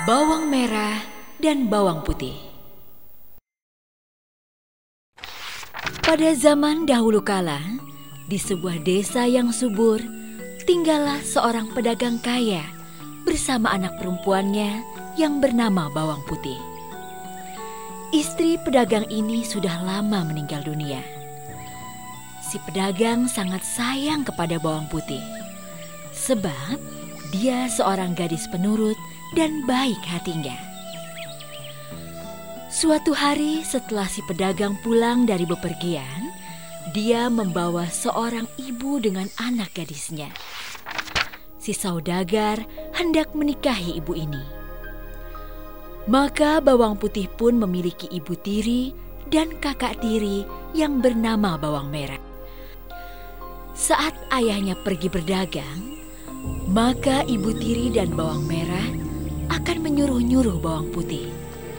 Bawang merah dan bawang putih. Pada zaman dahulu kala, di sebuah desa yang subur, tinggallah seorang pedagang kaya bersama anak perempuannya yang bernama Bawang Putih. Istri pedagang ini sudah lama meninggal dunia. Si pedagang sangat sayang kepada Bawang Putih, sebab dia seorang gadis penurut dan baik hatinya. Suatu hari setelah si pedagang pulang dari bepergian, dia membawa seorang ibu dengan anak gadisnya. Si saudagar hendak menikahi ibu ini. Maka Bawang Putih pun memiliki ibu tiri dan kakak tiri yang bernama Bawang Merah. Saat ayahnya pergi berdagang, maka ibu tiri dan Bawang Merah akan menyuruh-nyuruh Bawang Putih,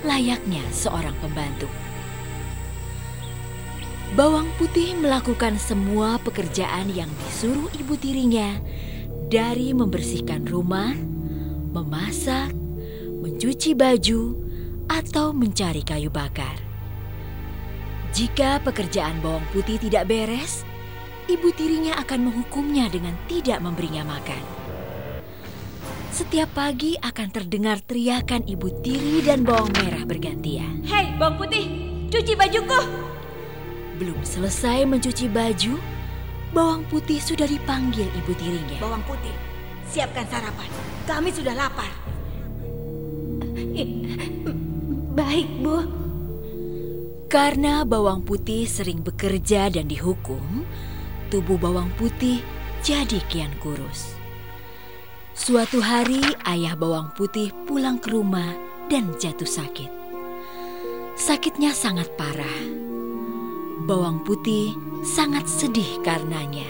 layaknya seorang pembantu. Bawang Putih melakukan semua pekerjaan yang disuruh ibu tirinya, dari membersihkan rumah, memasak, mencuci baju, atau mencari kayu bakar. Jika pekerjaan Bawang Putih tidak beres, ibu tirinya akan menghukumnya dengan tidak memberinya makan. Setiap pagi akan terdengar teriakan ibu tiri dan Bawang Merah bergantian. Hei, Bawang Putih, cuci bajuku! Belum selesai mencuci baju, Bawang Putih sudah dipanggil ibu tirinya. Bawang Putih, siapkan sarapan. Kami sudah lapar. Baik, Bu. Karena Bawang Putih sering bekerja dan dihukum, tubuh Bawang Putih jadi kian kurus. Suatu hari ayah Bawang Putih pulang ke rumah dan jatuh sakit. Sakitnya sangat parah. Bawang Putih sangat sedih karenanya.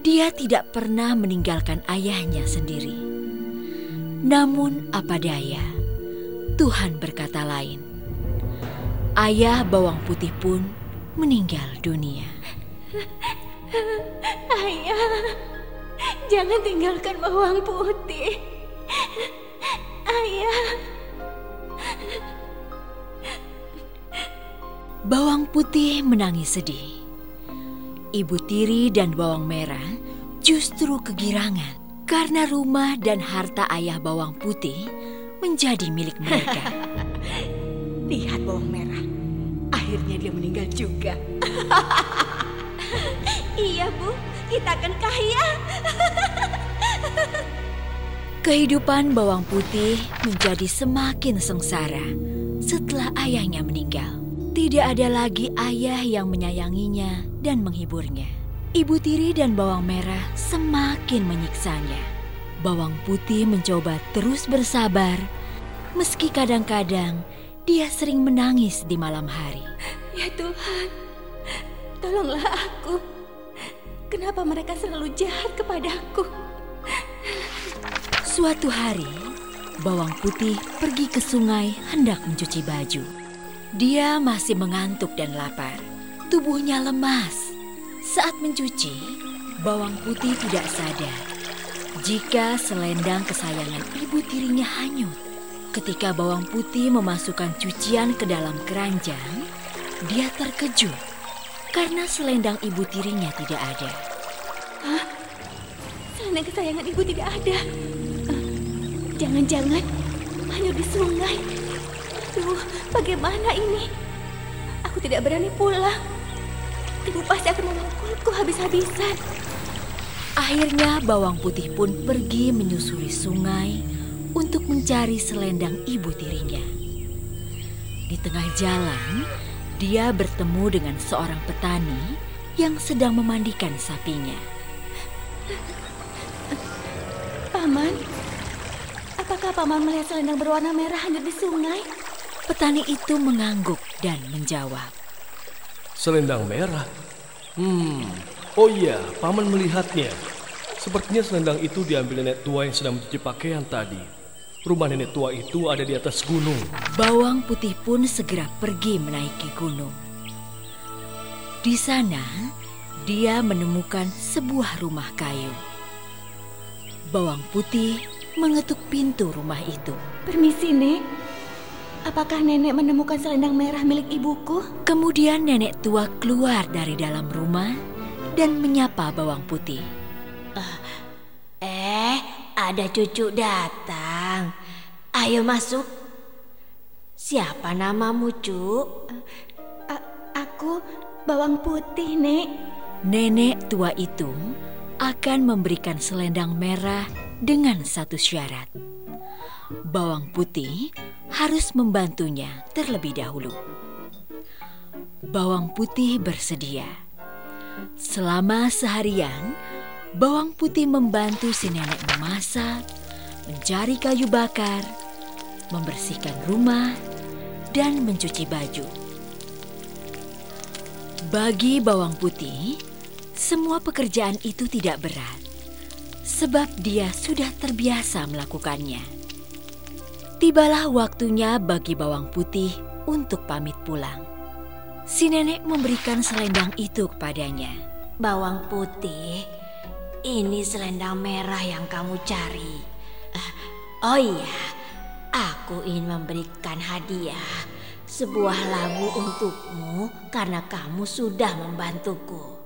Dia tidak pernah meninggalkan ayahnya sendiri. Namun apa daya, Tuhan berkata lain. Ayah Bawang Putih pun meninggal dunia. Ayah, jangan tinggalkan Bawang Putih. Ayah. Bawang Putih menangis sedih. Ibu tiri dan Bawang Merah justru kegirangan karena rumah dan harta ayah Bawang Putih menjadi milik mereka. Lihat Bawang Merah, akhirnya dia meninggal juga. Iya, Bu, kita akan kaya. Kehidupan Bawang Putih menjadi semakin sengsara setelah ayahnya meninggal. Tidak ada lagi ayah yang menyayanginya dan menghiburnya. Ibu tiri dan Bawang Merah semakin menyiksanya. Bawang Putih mencoba terus bersabar, meski kadang-kadang dia sering menangis di malam hari. Ya Tuhan, tolonglah aku. Kenapa mereka selalu jahat kepadaku? Suatu hari, Bawang Putih pergi ke sungai hendak mencuci baju. Dia masih mengantuk dan lapar. Tubuhnya lemas. Saat mencuci, Bawang Putih tidak sadar jika selendang kesayangan ibu tirinya hanyut. Ketika Bawang Putih memasukkan cucian ke dalam keranjang, dia terkejut karena selendang ibu tirinya tidak ada. Hah? Selendang kesayangan ibu tidak ada? Jangan-jangan hanyut di sungai. Aduh, bagaimana ini? Aku tidak berani pulang. Ibu pasti akan memukulku habis-habisan. Akhirnya Bawang Putih pun pergi menyusuri sungai untuk mencari selendang ibu tirinya. Di tengah jalan, dia bertemu dengan seorang petani yang sedang memandikan sapinya. Paman, apakah Paman melihat selendang berwarna merah hanyut di sungai? Petani itu mengangguk dan menjawab. Selendang merah? Oh iya, Paman melihatnya. Sepertinya selendang itu diambil nenek tua yang sedang mencuci pakaian tadi. Rumah nenek tua itu ada di atas gunung. Bawang Putih pun segera pergi menaiki gunung. Di sana, dia menemukan sebuah rumah kayu. Bawang Putih mengetuk pintu rumah itu. Permisi, Nek. Apakah nenek menemukan selendang merah milik ibuku? Kemudian nenek tua keluar dari dalam rumah dan menyapa Bawang Putih. Ada cucu datang. Ayo masuk. Siapa namamu, Cuk? Aku Bawang Putih, Nek. Nenek tua itu akan memberikan selendang merah dengan satu syarat. Bawang Putih harus membantunya terlebih dahulu. Bawang Putih bersedia. Selama seharian, Bawang Putih membantu si nenek memasak, mencari kayu bakar, membersihkan rumah, dan mencuci baju. Bagi Bawang Putih, semua pekerjaan itu tidak berat, sebab dia sudah terbiasa melakukannya. Tibalah waktunya bagi Bawang Putih untuk pamit pulang. Si nenek memberikan selendang itu kepadanya. Bawang Putih, ini selendang merah yang kamu cari. Oh iya, aku ingin memberikan hadiah, sebuah labu untukmu karena kamu sudah membantuku.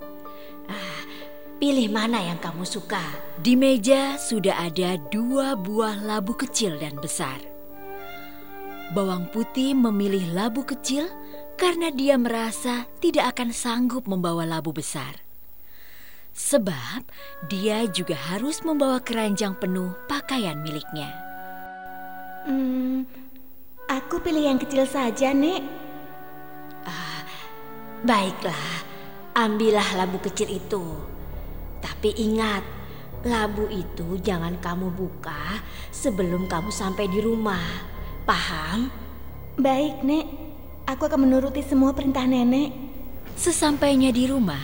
Pilih mana yang kamu suka. Di meja sudah ada 2 buah labu kecil dan besar. Bawang Putih memilih labu kecil karena dia merasa tidak akan sanggup membawa labu besar. Sebab dia juga harus membawa keranjang penuh pakaian miliknya. Aku pilih yang kecil saja, Nek. Baiklah, ambillah labu kecil itu. Tapi ingat, labu itu jangan kamu buka sebelum kamu sampai di rumah. Paham? Baik, Nek. Aku akan menuruti semua perintah nenek. Sesampainya di rumah,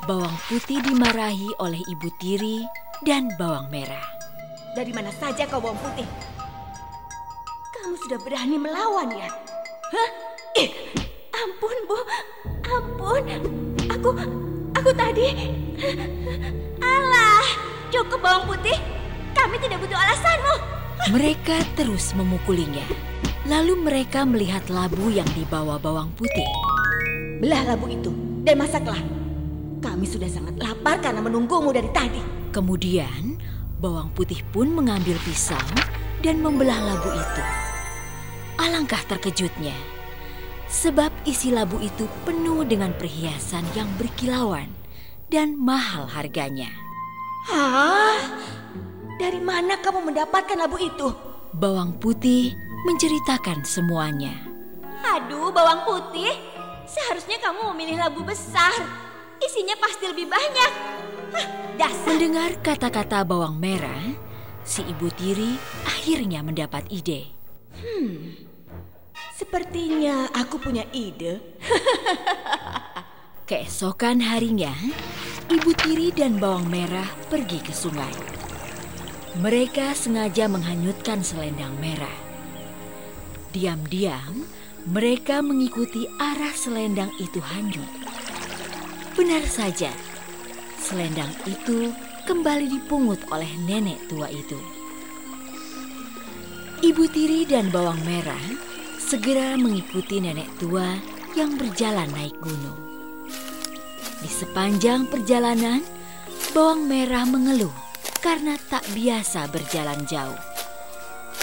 Bawang Putih dimarahi oleh Ibu Tiri dan Bawang Merah. Dari mana saja kau, Bawang Putih? Kamu sudah berani melawan, ya? Hah? Ampun, Bu. Ampun. Aku tadi... Alah, cukup Bawang Putih. Kami tidak butuh alasanmu. Mereka terus memukulinya. Lalu mereka melihat labu yang dibawa Bawang Putih. Belah labu itu dan masaklah. Kami sudah sangat lapar karena menunggumu dari tadi. Kemudian Bawang Putih pun mengambil pisau dan membelah labu itu. Alangkah terkejutnya, sebab isi labu itu penuh dengan perhiasan yang berkilauan dan mahal harganya. Hah? Dari mana kamu mendapatkan labu itu? Bawang Putih menceritakan semuanya. Aduh, Bawang Putih, seharusnya kamu memilih labu besar. Isinya pasti lebih banyak. Dasar. Mendengar kata-kata Bawang Merah, si Ibu Tiri akhirnya mendapat ide. Sepertinya aku punya ide. Keesokan harinya, Ibu Tiri dan Bawang Merah pergi ke sungai. Mereka sengaja menghanyutkan selendang merah. Diam-diam, mereka mengikuti arah selendang itu hanyut. Benar saja, selendang itu kembali dipungut oleh nenek tua itu. Ibu Tiri dan Bawang Merah segera mengikuti nenek tua yang berjalan naik gunung. Di sepanjang perjalanan, Bawang Merah mengeluh karena tak biasa berjalan jauh.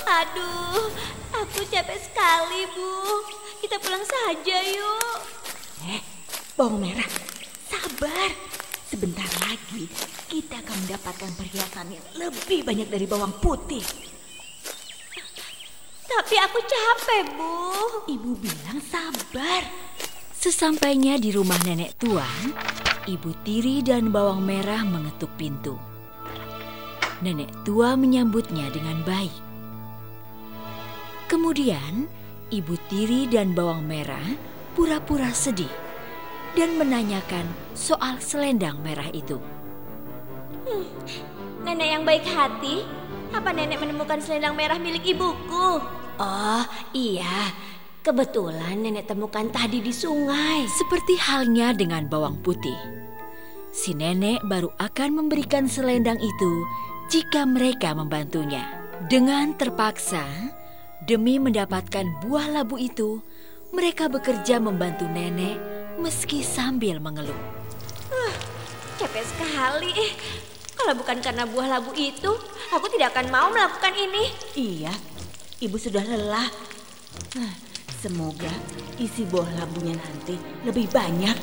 Aduh, aku capek sekali, Bu. Kita pulang saja yuk. Bawang Merah, sabar. Sebentar lagi kita akan mendapatkan perhiasan yang lebih banyak dari Bawang Putih. Tapi aku capek, Bu. Ibu bilang sabar. Sesampainya di rumah nenek tua, Ibu Tiri dan Bawang Merah mengetuk pintu. Nenek tua menyambutnya dengan baik. Kemudian, Ibu Tiri dan Bawang Merah pura-pura sedih dan menanyakan soal selendang merah itu. Nenek yang baik hati, apa nenek menemukan selendang merah milik ibuku? Oh iya, kebetulan nenek temukan tadi di sungai. Seperti halnya dengan Bawang Putih, si nenek baru akan memberikan selendang itu jika mereka membantunya. Dengan terpaksa, demi mendapatkan buah labu itu, mereka bekerja membantu nenek meski sambil mengeluh. Capek sekali. Kalau bukan karena buah labu itu, aku tidak akan mau melakukan ini. Iya, ibu sudah lelah. Semoga isi buah labunya nanti lebih banyak.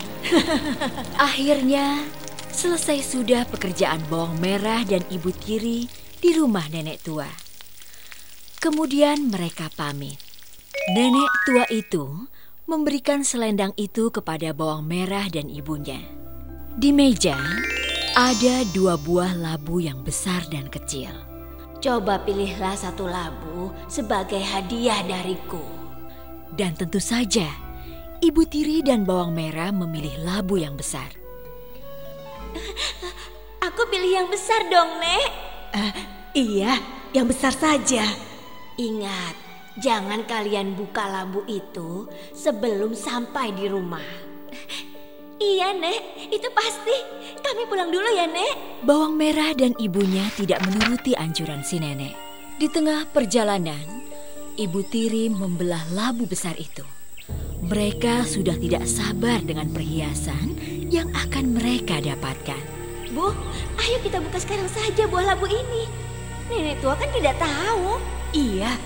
Akhirnya, selesai sudah pekerjaan bawang merah dan ibu tiri di rumah nenek tua. Kemudian mereka pamit. Nenek tua itu memberikan selendang itu kepada bawang merah dan ibunya. Di meja ada 2 buah labu yang besar dan kecil. Coba pilihlah satu labu sebagai hadiah dariku. Dan tentu saja, ibu tiri dan bawang merah memilih labu yang besar. Aku pilih yang besar dong, Nek. Iya, yang besar saja. Ingat, jangan kalian buka labu itu sebelum sampai di rumah. Iya, Nek, itu pasti. Kami pulang dulu ya, Nek. Bawang merah dan ibunya tidak menuruti anjuran si nenek. Di tengah perjalanan, ibu tiri membelah labu besar itu. Mereka sudah tidak sabar dengan perhiasan yang akan mereka dapatkan. Bu, ayo kita buka sekarang saja buah labu ini. Nenek tua kan tidak tahu. Iya,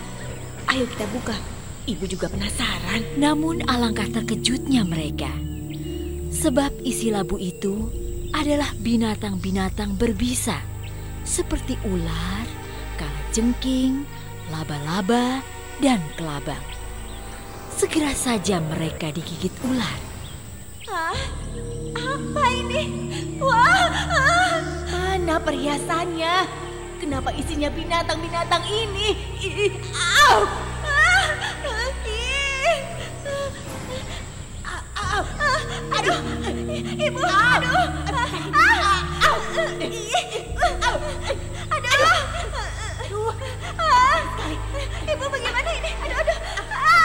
ayo kita buka. Ibu juga penasaran. Namun alangkah terkejutnya mereka. Sebab isi labu itu adalah binatang-binatang berbisa. Seperti ular, kalajengking, laba-laba, dan kelabang. Segera saja mereka digigit ular. Apa ini? Wah, mana perhiasannya? Kenapa isinya binatang-binatang ini? Aduh, ibu, aduh. Ibu bagaimana ini? Aduh.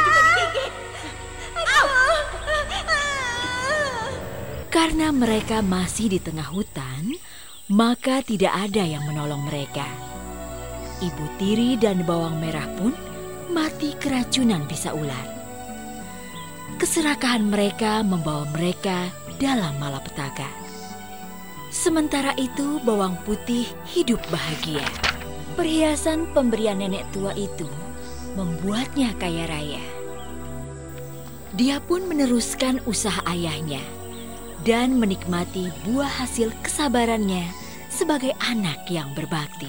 Juga digigit. Karena mereka masih di tengah hutan, maka tidak ada yang menolong mereka. Ibu tiri dan bawang merah pun mati keracunan bisa ular. Keserakahan mereka membawa mereka dalam malapetaka. Sementara itu bawang putih hidup bahagia. Perhiasan pemberian nenek tua itu membuatnya kaya raya. Dia pun meneruskan usaha ayahnya dan menikmati buah hasil kesabarannya sebagai anak yang berbakti.